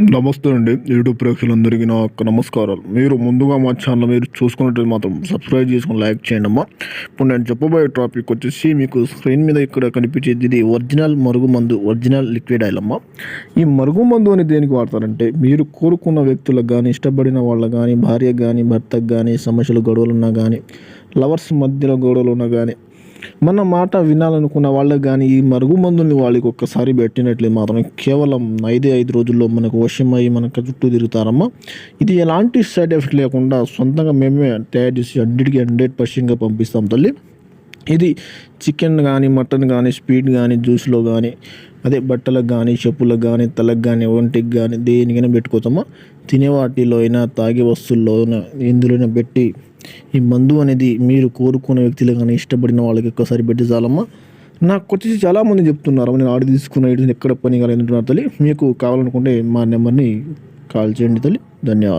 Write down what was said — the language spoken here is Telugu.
నమస్తే అండి. యూట్యూబ్ ప్రేక్షకులందరికీ నా యొక్క నమస్కారాలు. మీరు ముందుగా మా ఛానల్ మీరు చూసుకున్నట్టు మాత్రం సబ్స్క్రైబ్ చేసుకుని లైక్ చేయండి అమ్మా. ఇప్పుడు నేను చెప్పబోయే టాపిక్ వచ్చేసి మీకు స్క్రీన్ మీద ఇక్కడ కనిపించేది ఇది ఒరిజినల్ మరుగుమందు, ఒరిజినల్ లిక్విడ్ ఆయిల్ అమ్మా. ఈ మరుగుమందు అని దేనికి వాడతారంటే మీరు కోరుకున్న వ్యక్తులకు కానీ, ఇష్టపడిన వాళ్ళకు కానీ, భార్యకు కానీ, భర్తకు కానీ సమస్యలు గొడవలు ఉన్నా కానీ, లవర్స్ మధ్యలో గొడవలు ఉన్నా కానీ, మన మాట వినాలనుకున్న వాళ్ళకి కానీ ఈ మరుగుమందుని వాళ్ళకి ఒక్కసారి పెట్టినట్లే మాత్రం కేవలం 5 రోజుల్లో మనకు వశమై మనకు చుట్టూ తిరుగుతారమ్మా. ఇది ఎలాంటి సైడ్ ఎఫెక్ట్ లేకుండా సొంతంగా మేమే తయారు చేసి 100% పంపిస్తాం తల్లి. ఇది చికెన్ కానీ, మటన్ కానీ, స్వీట్ కానీ, జ్యూస్లో కానీ, అదే బట్టలకు కానీ, చెప్పులకు కానీ, తలకు కానీ, ఒంటికి కానీ దేనికైనా పెట్టుకోతామా. తినే వాటిలో అయినా, తాగే వస్తువుల్లో అయినా, ఎందులోనైనా పెట్టి ఈ మందు అనేది మీరు కోరుకున్న వ్యక్తులు కానీ, ఇష్టపడిన వాళ్ళకి ఒక్కసారి పెట్టి చాలమ్మా. నాకు వచ్చేసి చాలామంది చెప్తున్నారు నేను ఆర్డర్ తీసుకున్న ఎక్కడ పని కాలేదు అంటున్నారు తల్లి. మీకు కావాలనుకుంటే మా నెంబర్ని కాల్ చేయండి తల్లి. ధన్యవాదాలు.